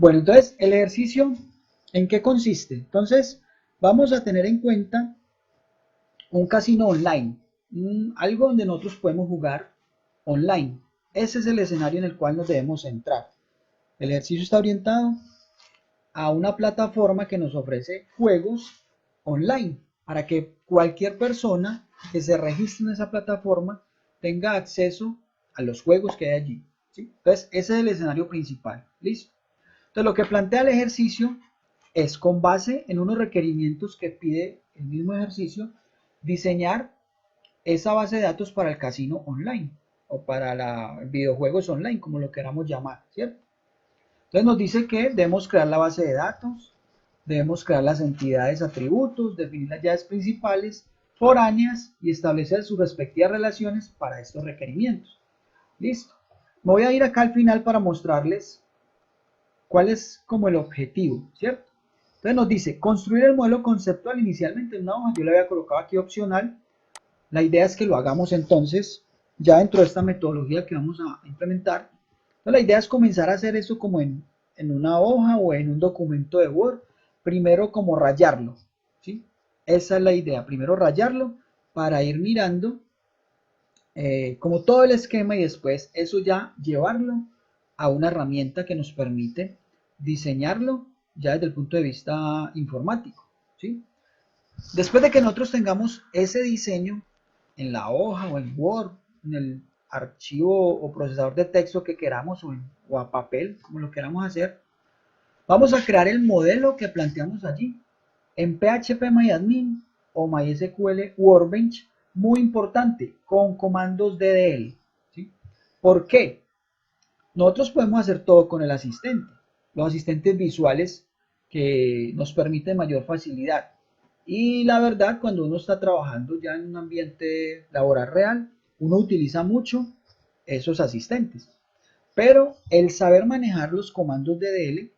Bueno, entonces, el ejercicio, ¿en qué consiste? Entonces, vamos a tener en cuenta un casino online, algo donde nosotros podemos jugar online. Ese es el escenario en el cual nos debemos centrar. El ejercicio está orientado a una plataforma que nos ofrece juegos online para que cualquier persona que se registre en esa plataforma tenga acceso a los juegos que hay allí, ¿sí? Entonces, ese es el escenario principal. ¿Listo? Entonces, lo que plantea el ejercicio es, con base en unos requerimientos que pide el mismo ejercicio, diseñar esa base de datos para el casino online o para videojuegos online, como lo queramos llamar, ¿cierto? Entonces nos dice que debemos crear la base de datos, debemos crear las entidades, atributos, definir las llaves principales, foráneas y establecer sus respectivas relaciones para estos requerimientos. Listo. Me voy a ir acá al final para mostrarles cuál es como el objetivo, ¿cierto? Entonces nos dice, construir el modelo conceptual inicialmente en una hoja. Yo le había colocado aquí opcional. La idea es que lo hagamos entonces ya dentro de esta metodología que vamos a implementar. Entonces, la idea es comenzar a hacer eso como en una hoja o en un documento de Word. Primero como rayarlo, ¿sí? Esa es la idea. Primero rayarlo para ir mirando como todo el esquema, y después eso ya llevarlo a una herramienta que nos permite diseñarlo ya desde el punto de vista informático, ¿sí? Después de que nosotros tengamos ese diseño en la hoja o en Word, en el archivo o procesador de texto que queramos o a papel, como lo queramos hacer, vamos a crear el modelo que planteamos allí en PHP-MyAdmin o MySQL Workbench, muy importante, con comandos DDL, ¿sí? ¿Por qué? Nosotros podemos hacer todo con el asistente, los asistentes visuales que nos permiten mayor facilidad. Y la verdad, cuando uno está trabajando ya en un ambiente laboral real, uno utiliza mucho esos asistentes. Pero el saber manejar los comandos DDL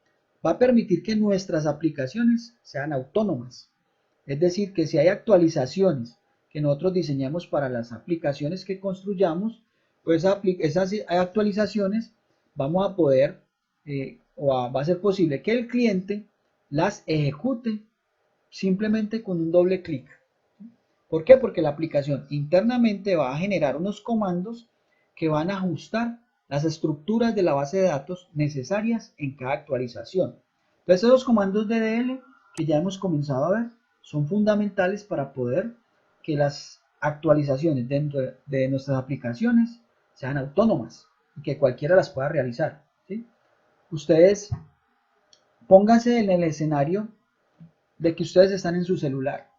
va a permitir que nuestras aplicaciones sean autónomas. Es decir, que si hay actualizaciones que nosotros diseñamos para las aplicaciones que construyamos, pues esas actualizaciones vamos a poder, va a ser posible que el cliente las ejecute simplemente con un doble clic. ¿Por qué? Porque la aplicación internamente va a generar unos comandos que van a ajustar las estructuras de la base de datos necesarias en cada actualización. Entonces, esos comandos DDL que ya hemos comenzado a ver son fundamentales para poder que las actualizaciones dentro de nuestras aplicaciones sean autónomas y que cualquiera las pueda realizar, ¿sí? Ustedes pónganse en el escenario de que ustedes están en su celular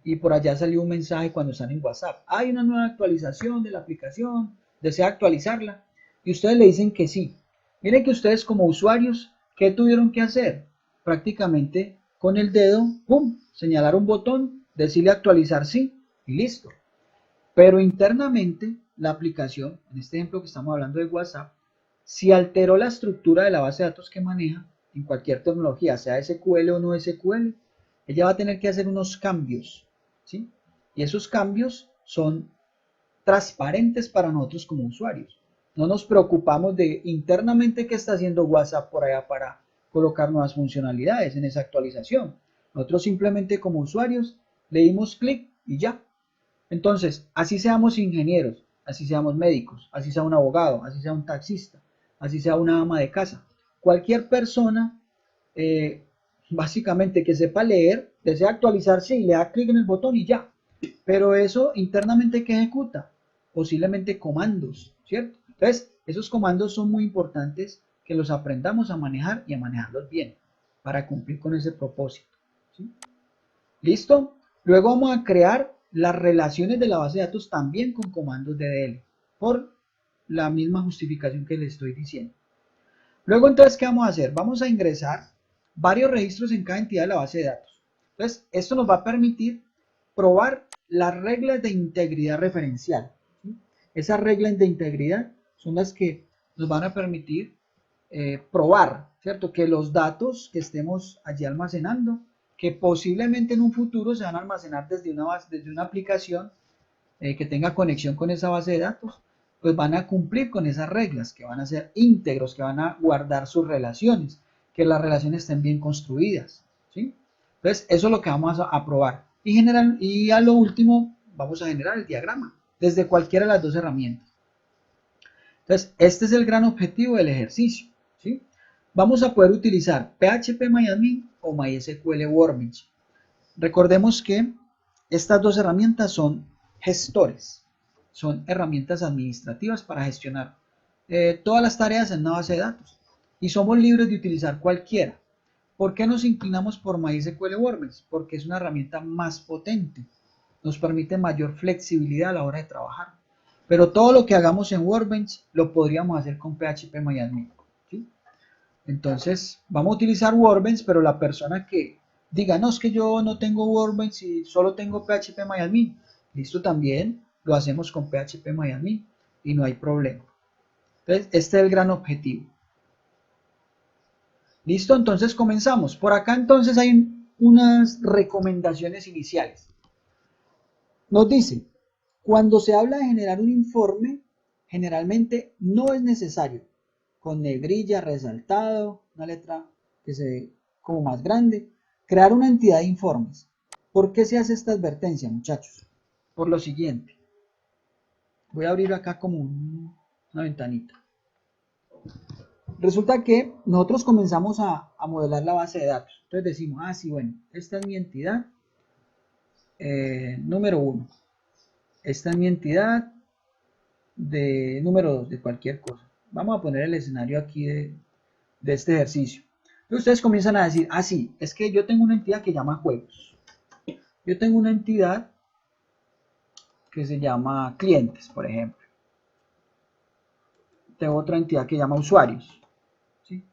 y por allá salió un mensaje cuando están en WhatsApp. Hay una nueva actualización de la aplicación, desea actualizarla, y ustedes le dicen que sí. Miren que ustedes como usuarios, ¿qué tuvieron que hacer? Prácticamente con el dedo, ¡pum!, señalar un botón, decirle actualizar sí, y listo. Pero internamente, la aplicación, en este ejemplo que estamos hablando de WhatsApp, si alteró la estructura de la base de datos que maneja, en cualquier tecnología, sea SQL o no SQL, ella va a tener que hacer unos cambios, ¿sí? Y esos cambios son transparentes para nosotros como usuarios. No nos preocupamos de internamente qué está haciendo WhatsApp por allá para colocar nuevas funcionalidades en esa actualización. Nosotros simplemente como usuarios le dimos clic y ya. Entonces, así seamos ingenieros, así seamos médicos, así sea un abogado, así sea un taxista, así sea una ama de casa, cualquier persona, básicamente que sepa leer, desea actualizarse y le da clic en el botón y ya. Pero eso internamente, ¿qué ejecuta? Posiblemente comandos, ¿cierto? Entonces, esos comandos son muy importantes que los aprendamos a manejar y a manejarlos bien para cumplir con ese propósito, ¿sí? ¿Listo? Luego vamos a crear las relaciones de la base de datos también con comandos DDL, por la misma justificación que les estoy diciendo. Luego, entonces, ¿qué vamos a hacer? Vamos a ingresar varios registros en cada entidad de la base de datos. Entonces, esto nos va a permitir probar las reglas de integridad referencial, ¿sí? Esas reglas de integridad son las que nos van a permitir probar, ¿cierto?, que los datos que estemos allí almacenando, que posiblemente en un futuro se van a almacenar desde una aplicación que tenga conexión con esa base de datos, pues van a cumplir con esas reglas, que van a ser íntegros, que van a guardar sus relaciones, que las relaciones estén bien construidas, ¿sí? Entonces, eso es lo que vamos a probar. Y a lo último, vamos a generar el diagrama desde cualquiera de las dos herramientas. Entonces, este es el gran objetivo del ejercicio, ¿sí? Vamos a poder utilizar PHP o MySQL Workbench. Recordemos que estas dos herramientas son gestores, son herramientas administrativas para gestionar todas las tareas en una base de datos y somos libres de utilizar cualquiera. ¿Por qué nos inclinamos por MySQL Workbench? Porque es una herramienta más potente, nos permite mayor flexibilidad a la hora de trabajar. Pero todo lo que hagamos en Workbench lo podríamos hacer con PHP ¿sí? Entonces, vamos a utilizar Workbench, pero la persona que diga, no, es que yo no tengo Workbench y solo tengo PHP listo, también lo hacemos con PHP y no hay problema. Entonces, este es el gran objetivo. Listo, entonces comenzamos. Por acá entonces hay unas recomendaciones iniciales. Nos dice, cuando se habla de generar un informe, generalmente no es necesario, con negrilla, resaltado, una letra que se ve como más grande, crear una entidad de informes. ¿Por qué se hace esta advertencia, muchachos? Por lo siguiente. Voy a abrir acá como una ventanita. Resulta que nosotros comenzamos a modelar la base de datos. Entonces decimos, sí, bueno, esta es mi entidad número 1. Esta es mi entidad de número 2, de cualquier cosa. Vamos a poner el escenario aquí de este ejercicio. Entonces ustedes comienzan a decir, sí, es que yo tengo una entidad que llama juegos. Yo tengo una entidad que se llama clientes, por ejemplo. Tengo otra entidad que llama usuarios. ¿Sí?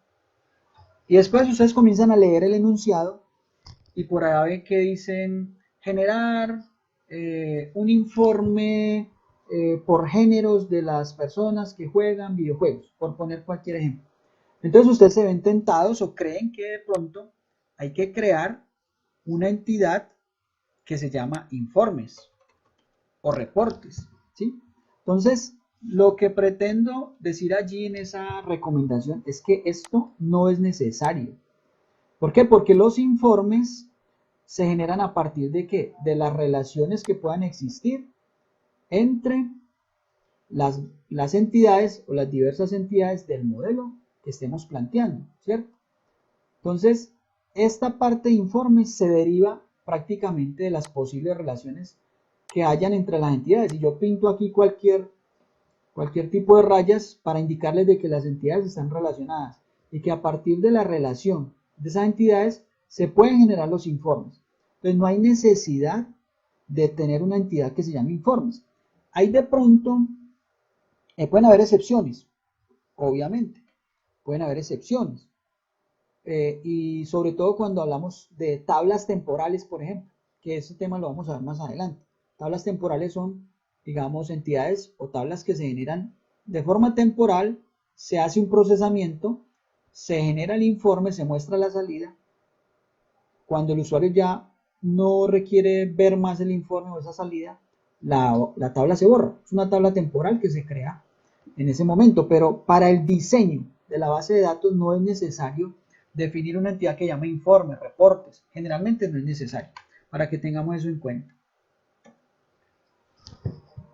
Y después ustedes comienzan a leer el enunciado y por ahí ven que dicen generar un informe por géneros de las personas que juegan videojuegos, por poner cualquier ejemplo. Entonces ustedes se ven tentados o creen que de pronto hay que crear una entidad que se llama informes o reportes, ¿sí? Entonces, lo que pretendo decir allí en esa recomendación es que esto no es necesario. ¿Por qué? Porque los informes se generan a partir de ¿qué? De las relaciones que puedan existir entre las entidades o las diversas entidades del modelo que estemos planteando, ¿cierto? Entonces, esta parte de informes se deriva prácticamente de las posibles relaciones que hayan entre las entidades. Y yo pinto aquí cualquier tipo de rayas para indicarles de que las entidades están relacionadas y que a partir de la relación de esas entidades se pueden generar los informes. Entonces no hay necesidad de tener una entidad que se llame informes. Hay de pronto, pueden haber excepciones, obviamente, pueden haber excepciones. Y sobre todo cuando hablamos de tablas temporales, por ejemplo, que ese tema lo vamos a ver más adelante. Tablas temporales son, digamos, entidades o tablas que se generan de forma temporal, se hace un procesamiento, se genera el informe, se muestra la salida. Cuando el usuario ya no requiere ver más el informe o esa salida, la tabla se borra. Es una tabla temporal que se crea en ese momento, pero para el diseño de la base de datos no es necesario definir una entidad que llame informes, reportes. Generalmente no es necesario, para que tengamos eso en cuenta.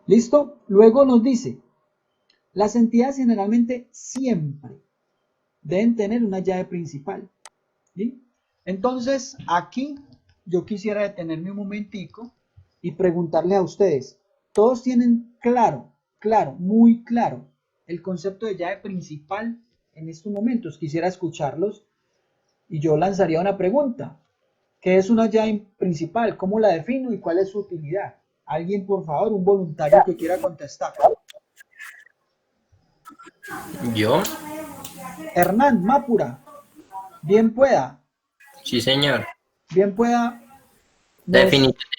¿Listo? Luego nos dice, las entidades generalmente siempre deben tener una llave principal. ¿Sí? Entonces, aquí yo quisiera detenerme un momentico y preguntarle a ustedes, ¿todos tienen claro, muy claro, el concepto de llave principal en estos momentos? Quisiera escucharlos y yo lanzaría una pregunta. ¿Qué es una llave principal? ¿Cómo la defino y cuál es su utilidad? Alguien, por favor, un voluntario que quiera contestar. ¿Yo? Hernán Mápura, bien pueda. Sí, señor. Bien pueda. La Nos, definición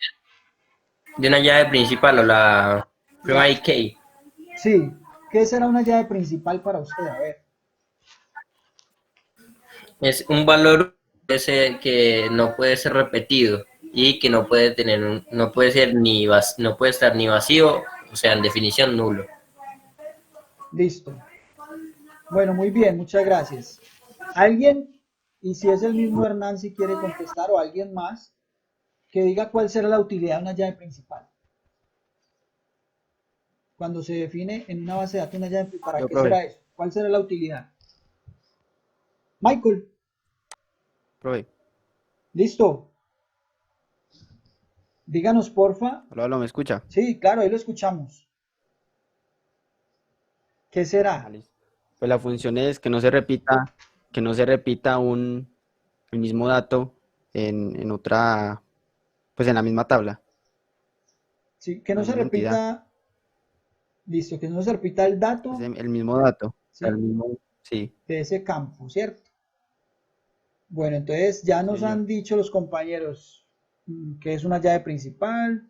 de una llave principal o la primary key sí, ¿qué será una llave principal para usted? A ver. es un valor que no puede ser repetido y que no puede tener no puede ser no puede estar ni vacío, o sea, en definición nulo. Listo. Bueno, muy bien, muchas gracias. ¿Alguien? Y si es el mismo Hernán, si quiere contestar, o alguien más, que diga cuál será la utilidad de una llave principal. Cuando se define en una base de datos una llave, ¿para Yo, qué será profe, eso? ¿Cuál será la utilidad? Michael, profe. listo. Díganos, porfa. Hola, ¿me escucha? Sí, claro, ahí lo escuchamos. ¿Qué Ah, será? listo. Pues la función es que no se repita el mismo dato en otra, pues en la misma tabla, Sí, que en no la se misma entidad. repita, listo, que no se repita el Es dato, el mismo dato, o sea, el ¿sí? mismo, sí, De ese campo, ¿cierto? Bueno, entonces ya sí, nos señor. han dicho los compañeros que es una llave principal,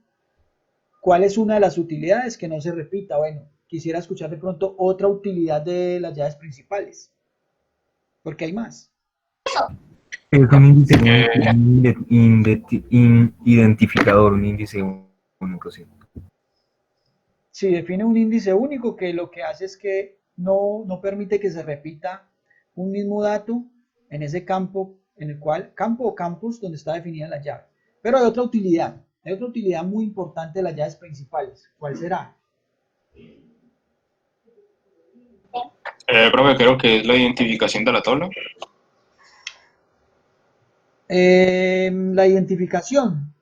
cuál es una de las utilidades que no se repita. Bueno, quisiera escuchar de pronto otra utilidad de las llaves principales, porque hay más. Es un índice único, un identificador, un índice único, sí. Sí, define un índice único que lo que hace es que no permite que se repita un mismo dato en ese campo, en el cual, campo o campus donde está definida la llave. Pero hay otra utilidad muy importante de las llaves principales. ¿Cuál será? Profe, creo que es la identificación de la tabla. La identificación.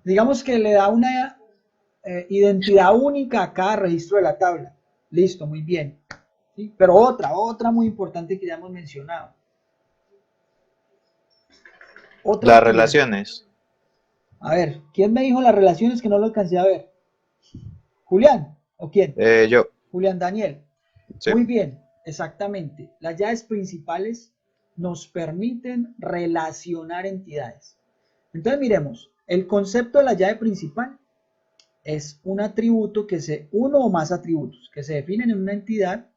Digamos que le da una identidad única a cada registro de la tabla. Listo, muy bien. ¿Sí? Pero otra muy importante que ya hemos mencionado. Otra Las utilidad. relaciones. A ver, ¿quién me dijo las relaciones que no lo alcancé a ver? ¿Julián? ¿O quién? Yo, Julián Daniel. sí. Muy bien, exactamente. Las llaves principales nos permiten relacionar entidades. Entonces miremos, el concepto de la llave principal es un atributo uno o más atributos que se definen en una entidad,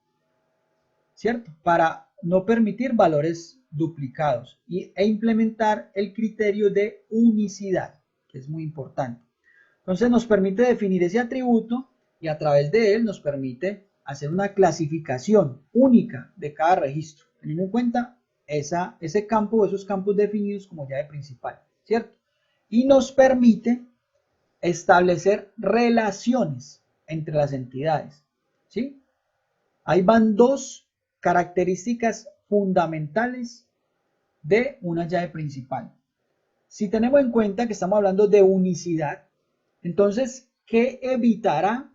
¿cierto? Para no permitir valores duplicados e implementar el criterio de unicidad, que es muy importante. Entonces nos permite definir ese atributo y a través de él nos permite hacer una clasificación única de cada registro, teniendo en cuenta ese campo o esos campos definidos como llave principal, ¿cierto? Y nos permite establecer relaciones entre las entidades, ¿sí? Ahí van dos características fundamentales de una llave principal. Si tenemos en cuenta que estamos hablando de unicidad, entonces, ¿qué evitará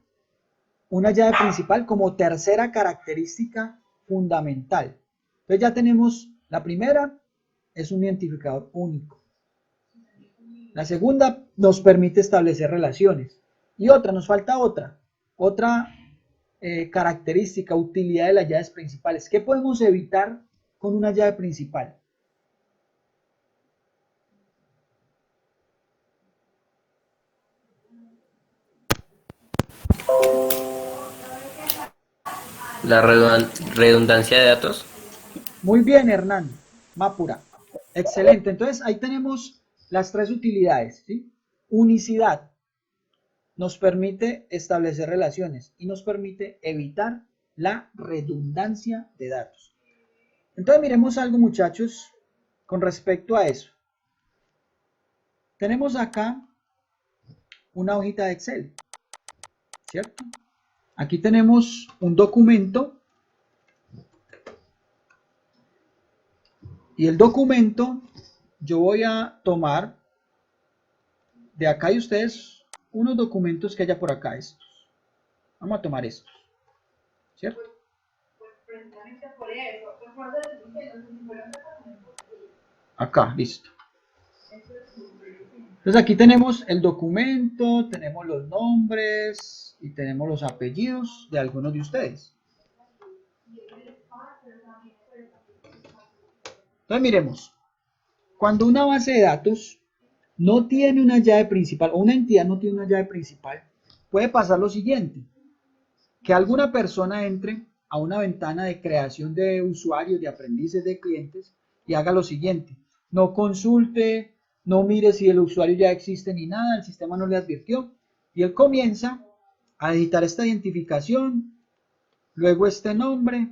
una llave principal como tercera característica fundamental? Entonces ya tenemos la primera, es un identificador único. La segunda nos permite establecer relaciones. Y nos falta otra característica, utilidad de las llaves principales. ¿Qué podemos evitar con una llave principal? La redundancia de datos. Muy bien, Hernán. Mapura. Excelente. Entonces ahí tenemos las tres utilidades, ¿sí? Unicidad nos permite establecer relaciones y nos permite evitar la redundancia de datos. Entonces miremos algo, muchachos, con respecto a eso. Tenemos acá una hojita de Excel, ¿cierto? Aquí tenemos un documento y el documento yo voy a tomar de acá y ustedes unos documentos que haya por acá, estos. Vamos a tomar estos, ¿cierto? Acá, listo. Entonces aquí tenemos el documento, tenemos los nombres y tenemos los apellidos de algunos de ustedes. Entonces miremos, cuando una base de datos no tiene una llave principal o una entidad no tiene una llave principal, puede pasar lo siguiente, que alguna persona entre a una ventana de creación de usuarios, de aprendices, de clientes y haga lo siguiente, no consulte, no mire si el usuario ya existe ni nada, el sistema no le advirtió y él comienza a editar esta identificación, luego este nombre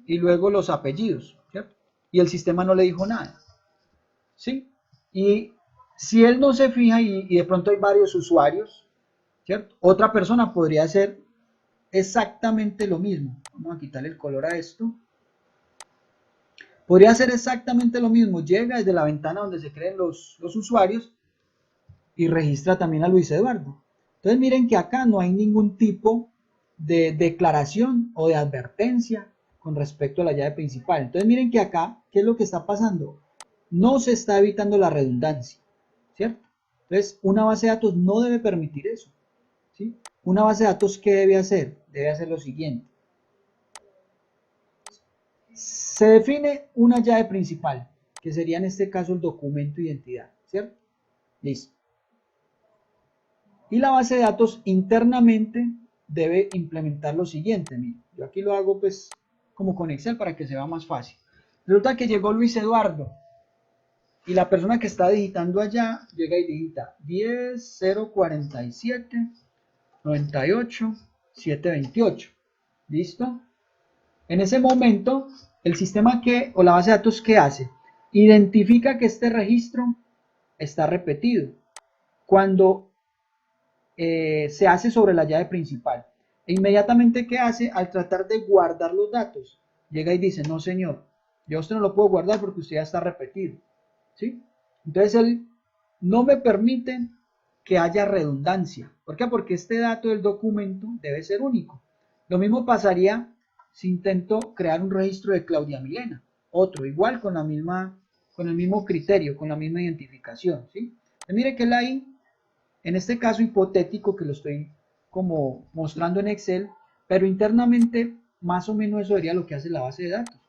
y luego los apellidos, ¿cierto? Y el sistema no le dijo nada, ¿sí? Y si él no se fija y de pronto hay varios usuarios, ¿cierto? Otra persona podría hacer exactamente lo mismo. Vamos a quitarle el color a esto. Podría hacer exactamente lo mismo. Llega desde la ventana donde se creen los usuarios y registra también a Luis Eduardo. Entonces miren que acá no hay ningún tipo de declaración o de advertencia con respecto a la llave principal. Entonces miren que acá, ¿qué es lo que está pasando? No se está evitando la redundancia, ¿cierto? Entonces una base de datos no debe permitir eso, ¿sí? Una base de datos, ¿qué debe hacer? Debe hacer lo siguiente. Se define una llave principal, que sería en este caso el documento de identidad, ¿cierto? Listo. Y la base de datos internamente debe implementar lo siguiente. Miren, yo aquí lo hago pues como con Excel para que se vea más fácil. Resulta que llegó Luis Eduardo y la persona que está digitando allá llega y digita 10 047 98 728. ¿Listo? En ese momento, el sistema o la base de datos, ¿qué hace? Identifica que este registro está repetido cuando se hace sobre la llave principal. E inmediatamente, ¿qué hace? Al tratar de guardar los datos, llega y dice, no señor, yo a usted no lo puedo guardar porque usted ya está repetido, ¿sí? Entonces él no me permite que haya redundancia. ¿Por qué? Porque este dato del documento debe ser único. Lo mismo pasaría si intento crear un registro de Claudia Milena, otro igual con el mismo criterio, con la misma identificación, ¿sí? Entonces, mire que la I, en este caso hipotético que lo estoy como mostrando en Excel, pero internamente más o menos eso sería lo que hace la base de datos.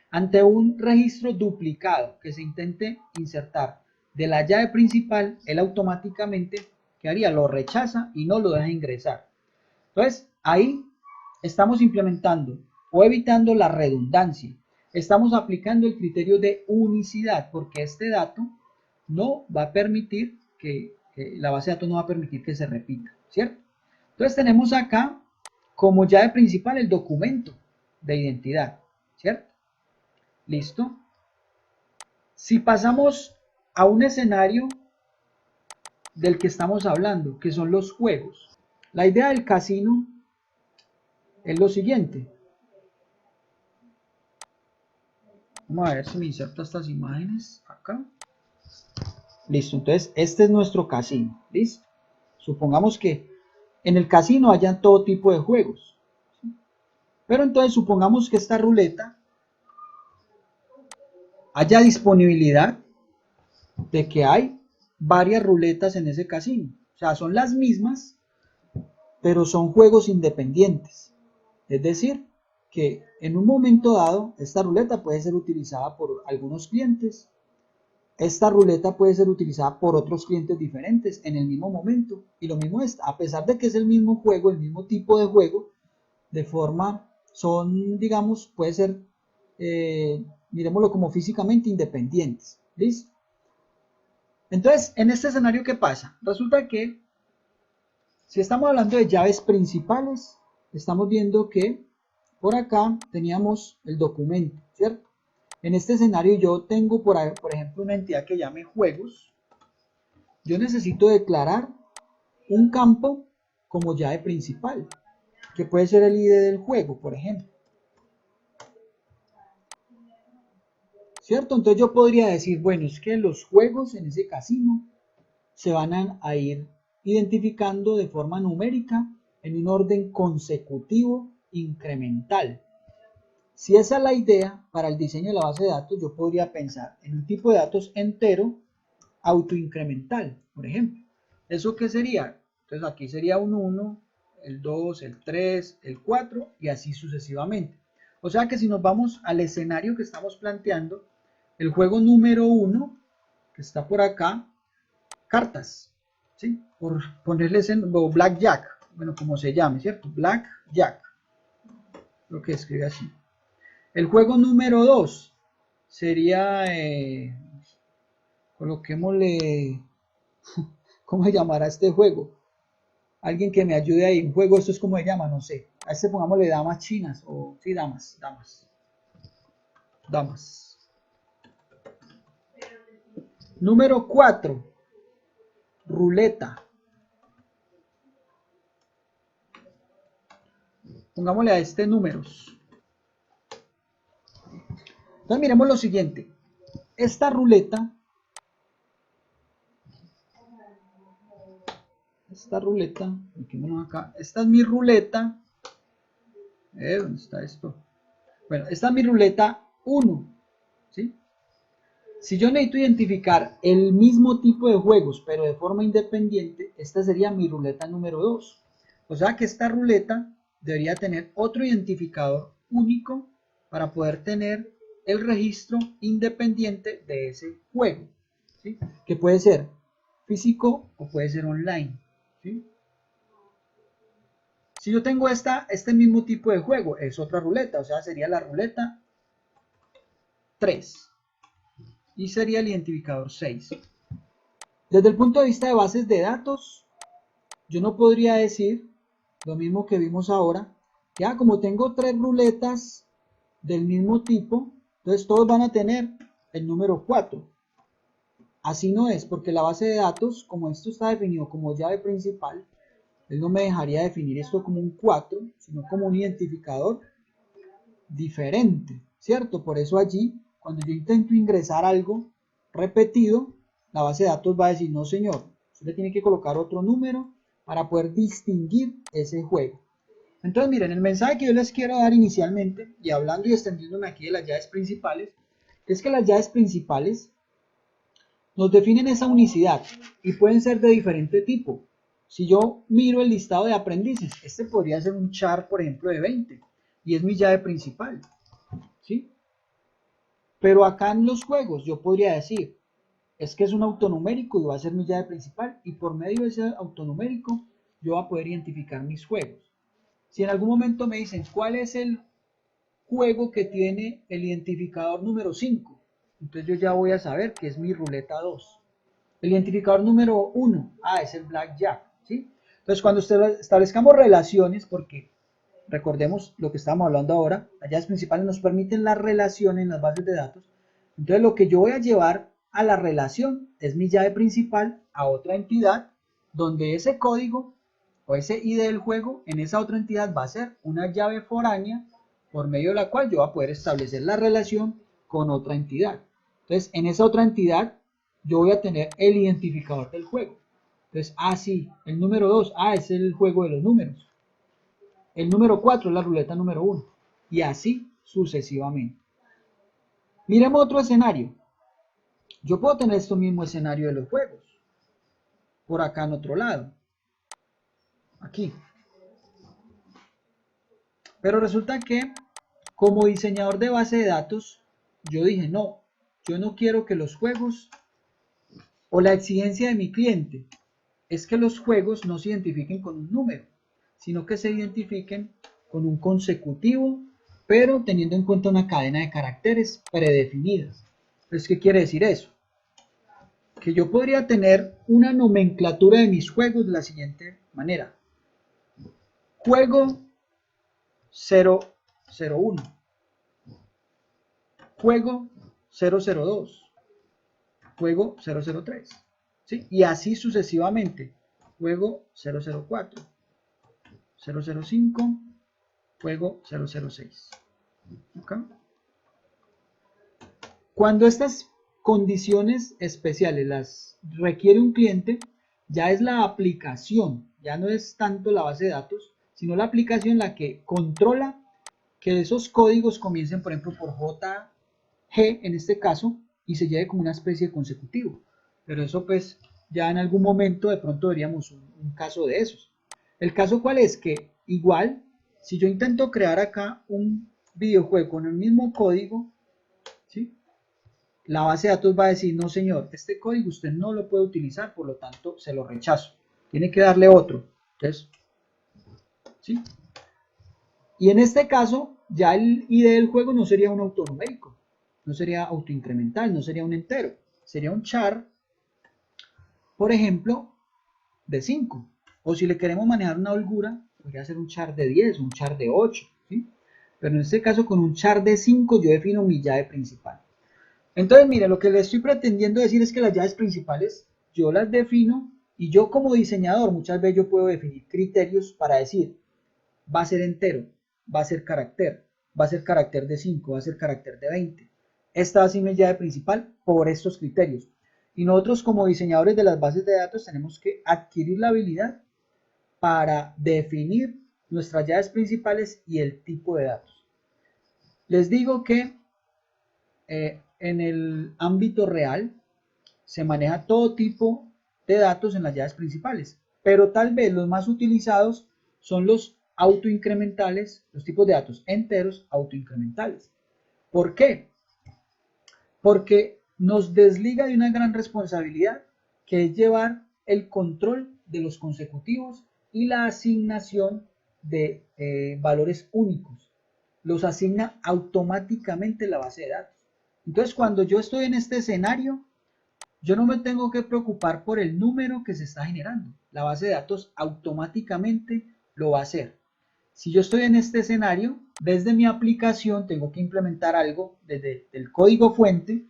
Ante un registro duplicado que se intente insertar de la llave principal, él automáticamente, ¿qué haría? Lo rechaza y no lo deja ingresar. Entonces, ahí estamos implementando o evitando la redundancia. Estamos aplicando el criterio de unicidad porque este dato no va a permitir que la base de datos no va a permitir que se repita, ¿cierto? Entonces tenemos acá como llave principal el documento de identidad, ¿cierto? ¿Listo? Si pasamos a un escenario del que estamos hablando, que son los juegos. La idea del casino es lo siguiente. Vamos a ver si me inserta estas imágenes acá. Listo, entonces este es nuestro casino. ¿Listo? Supongamos que en el casino hayan todo tipo de juegos. ¿Sí? Pero entonces supongamos que esta ruleta haya disponibilidad de que hay varias ruletas en ese casino. O sea, son las mismas, pero son juegos independientes. Es decir, que en un momento dado, esta ruleta puede ser utilizada por algunos clientes. Esta ruleta puede ser utilizada por otros clientes diferentes en el mismo momento. Y lo mismo es, a pesar de que es el mismo juego, el mismo tipo de juego, de forma, digamos, puede ser, miremoslo como físicamente independientes. ¿Listo? Entonces, en este escenario, ¿qué pasa? Resulta que, si estamos hablando de llaves principales, estamos viendo que por acá teníamos el documento, ¿cierto? En este escenario yo tengo, por ejemplo, una entidad que llame juegos. Yo necesito declarar un campo como llave principal, que puede ser el ID del juego, por ejemplo. ¿Cierto? Entonces yo podría decir, bueno, es que los juegos en ese casino se van a ir identificando de forma numérica en un orden consecutivo incremental. Si esa es la idea para el diseño de la base de datos, yo podría pensar en un tipo de datos entero autoincremental, por ejemplo. ¿Eso qué sería? Entonces aquí sería un 1, el 2, el 3, el 4 y así sucesivamente. O sea que si nos vamos al escenario que estamos planteando, el juego número 1, que está por acá, cartas, ¿sí? Por ponerles o Blackjack, bueno, como se llame, ¿cierto? Blackjack, lo que escribe así. El juego número 2 sería, coloquémosle, ¿cómo se llamará este juego? Alguien que me ayude ahí. Un juego, esto es como se llama, no sé. A este pongámosle damas chinas, o sí, damas. Número 4, ruleta. Pongámosle a este números. Entonces miremos lo siguiente. Esta ruleta, acá. Esta es mi ruleta. ¿Dónde está esto? Bueno, esta es mi ruleta 1. ¿Sí? Si yo necesito identificar el mismo tipo de juegos, pero de forma independiente, esta sería mi ruleta número 2. O sea que esta ruleta debería tener otro identificador único para poder tener el registro independiente de ese juego, ¿sí? Que puede ser físico o puede ser online, ¿sí? Si yo tengo este mismo tipo de juego, es otra ruleta, o sea, sería la ruleta 3 y sería el identificador 6. Desde el punto de vista de bases de datos, yo no podría decir lo mismo que vimos ahora, ya como tengo 3 ruletas del mismo tipo, entonces todos van a tener el número 4. Así no es, porque la base de datos, como esto está definido como llave principal, él no me dejaría definir esto como un 4, sino como un identificador diferente, ¿cierto? Por eso allí, cuando yo intento ingresar algo repetido, la base de datos va a decir, no señor, usted le tiene que colocar otro número para poder distinguir ese juego. Entonces miren, el mensaje que yo les quiero dar inicialmente, y hablando y extendiéndome aquí de las llaves principales, es que las llaves principales nos definen esa unicidad y pueden ser de diferente tipo. Si yo miro el listado de aprendices, este podría ser un char, por ejemplo, de 20 y es mi llave principal, ¿sí? Pero acá en los juegos yo podría decir, es que es un autonumérico y va a ser mi llave principal y por medio de ese autonumérico yo voy a poder identificar mis juegos. Si en algún momento me dicen, ¿cuál es el juego que tiene el identificador número 5? Entonces yo ya voy a saber que es mi ruleta 2. El identificador número 1, es el blackjack, ¿sí? Entonces cuando establezcamos relaciones, porque recordemos lo que estamos hablando ahora, las llaves principales nos permiten la relación en las bases de datos. Entonces lo que yo voy a llevar a la relación es mi llave principal a otra entidad, donde ese código o ese ID del juego en esa otra entidad va a ser una llave foránea por medio de la cual yo voy a poder establecer la relación con otra entidad. Entonces en esa otra entidad yo voy a tener el identificador del juego. Entonces, sí, el número 2, es el juego de los números. El número 4 es la ruleta número 1. Y así sucesivamente. Miremos otro escenario. Yo puedo tener este mismo escenario de los juegos. Por acá en otro lado. Aquí. Pero resulta que, como diseñador de base de datos, yo dije, no, yo no quiero que los juegos, o la exigencia de mi cliente, es que los juegos no se identifiquen con un número, sino que se identifiquen con un consecutivo, pero teniendo en cuenta una cadena de caracteres predefinidas. Entonces, ¿qué quiere decir eso? Que yo podría tener una nomenclatura de mis juegos de la siguiente manera. Juego 001. Juego 002. Juego 003. ¿Sí? Y así sucesivamente. Juego 004. 005, juego 006. ¿Okay? Cuando estas condiciones especiales las requiere un cliente, ya es la aplicación, ya no es tanto la base de datos, sino la aplicación la que controla que esos códigos comiencen, por ejemplo, por JG en este caso, y se lleve como una especie de consecutivo. Pero eso pues ya en algún momento de pronto veríamos un caso de esos. ¿El caso cuál es? Que igual, si yo intento crear acá un videojuego con el mismo código, ¿sí? La base de datos va a decir, no señor, este código usted no lo puede utilizar, por lo tanto se lo rechazo. Tiene que darle otro. Entonces, ¿sí? Y en este caso, ya el ID del juego no sería un autonumérico, no sería autoincremental, no sería un entero, sería un char, por ejemplo, de 5. O si le queremos manejar una holgura, podría ser un char de 10, un char de 8, ¿sí? Pero en este caso con un char de 5 yo defino mi llave principal. Entonces, mire, lo que le estoy pretendiendo decir es que las llaves principales yo las defino y yo como diseñador muchas veces yo puedo definir criterios para decir, va a ser entero, va a ser carácter de 5, va a ser carácter de 20. Esta va a ser mi llave principal por estos criterios. Y nosotros como diseñadores de las bases de datos tenemos que adquirir la habilidad para definir nuestras llaves principales y el tipo de datos. Les digo que en el ámbito real se maneja todo tipo de datos en las llaves principales, pero tal vez los más utilizados son los autoincrementales, los tipos de datos enteros autoincrementales. ¿Por qué? Porque nos desliga de una gran responsabilidad que es llevar el control de los consecutivos y la asignación de valores únicos. Los asigna automáticamente la base de datos. Entonces, cuando yo estoy en este escenario, yo no me tengo que preocupar por el número que se está generando. La base de datos automáticamente lo va a hacer. Si yo estoy en este escenario, desde mi aplicación tengo que implementar algo desde el código fuente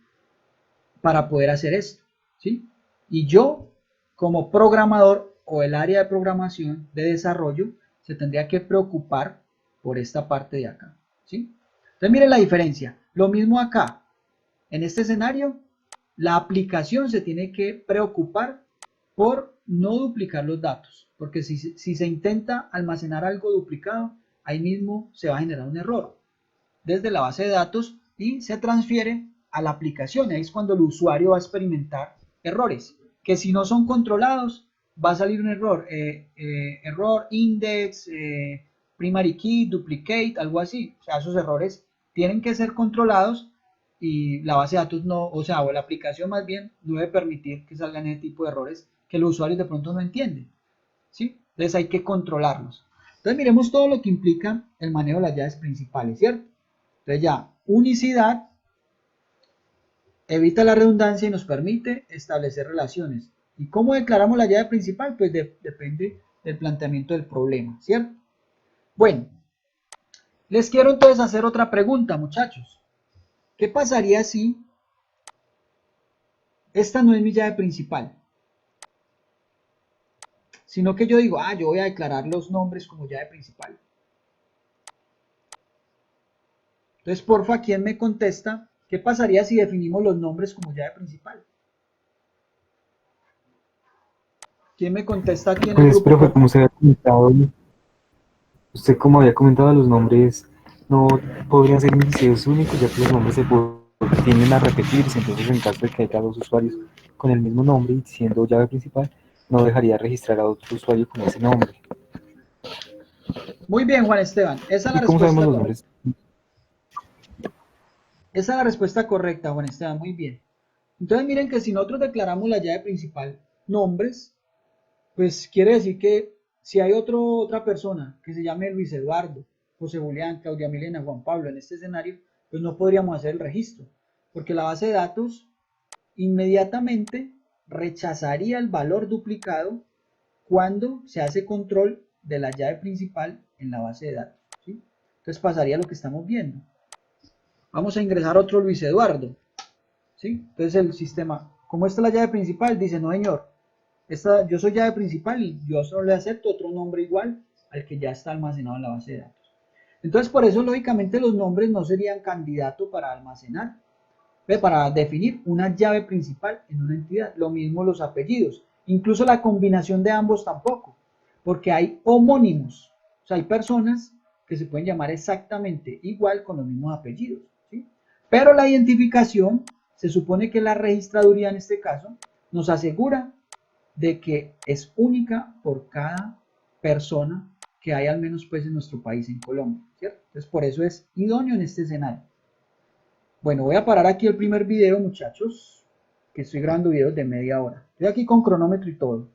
para poder hacer esto, ¿sí? Y yo, como programador o el área de programación de desarrollo, se tendría que preocupar por esta parte de acá, ¿sí? Entonces miren la diferencia. Lo mismo acá. En este escenario, la aplicación se tiene que preocupar por no duplicar los datos, porque si se intenta almacenar algo duplicado, ahí mismo se va a generar un error desde la base de datos y se transfiere a la aplicación. Ahí es cuando el usuario va a experimentar errores, que si no son controlados, va a salir un error, error index, primary key, duplicate, algo así. O sea, esos errores tienen que ser controlados y la base de datos no, o sea, o la aplicación más bien no debe permitir que salgan ese tipo de errores que los usuarios de pronto no entienden, ¿sí? Entonces hay que controlarlos. Entonces miremos todo lo que implica el manejo de las llaves principales, ¿cierto? Entonces ya, unicidad evita la redundancia y nos permite establecer relaciones. ¿Y cómo declaramos la llave principal? Pues depende del planteamiento del problema, ¿cierto? Bueno, les quiero entonces hacer otra pregunta, muchachos. ¿Qué pasaría si esta no es mi llave principal? Sino que yo digo, yo voy a declarar los nombres como llave principal. Entonces, porfa, ¿quién me contesta? ¿Qué pasaría si definimos los nombres como llave principal? ¿Quién me contesta aquí en el Pues, grupo, profe, porfa? como se había comentado, usted como había comentado, los nombres no podrían ser índices únicos, ya que los nombres tienden a repetirse, entonces en caso de que haya dos usuarios con el mismo nombre y siendo llave principal, no dejaría registrar a otro usuario con ese nombre. Muy bien, Juan Esteban. Esa es la ¿Y cómo sabemos respuesta los correcta. nombres? Esa es la respuesta correcta, Juan Esteban. Muy bien. Entonces miren que si nosotros declaramos la llave principal nombres, pues quiere decir que si hay otra persona que se llame Luis Eduardo, José Julián, Claudia Milena, Juan Pablo en este escenario, pues no podríamos hacer el registro, porque la base de datos inmediatamente rechazaría el valor duplicado cuando se hace control de la llave principal en la base de datos, ¿sí? Entonces pasaría lo que estamos viendo. Vamos a ingresar otro Luis Eduardo, ¿sí? Entonces el sistema, como esta es la llave principal, dice, no señor, yo soy llave principal y yo solo le acepto otro nombre igual al que ya está almacenado en la base de datos. Entonces por eso lógicamente los nombres no serían candidato para almacenar, para definir una llave principal en una entidad. Lo mismo los apellidos, incluso la combinación de ambos tampoco, porque hay homónimos, o sea, hay personas que se pueden llamar exactamente igual con los mismos apellidos, ¿sí? Pero la identificación, se supone que la registraduría en este caso, nos asegura de que es única por cada persona que hay al menos pues en nuestro país, en Colombia, ¿cierto? Entonces por eso es idóneo en este escenario. Bueno, voy a parar aquí el primer video, muchachos, que estoy grabando videos de media hora. Estoy aquí con cronómetro y todo.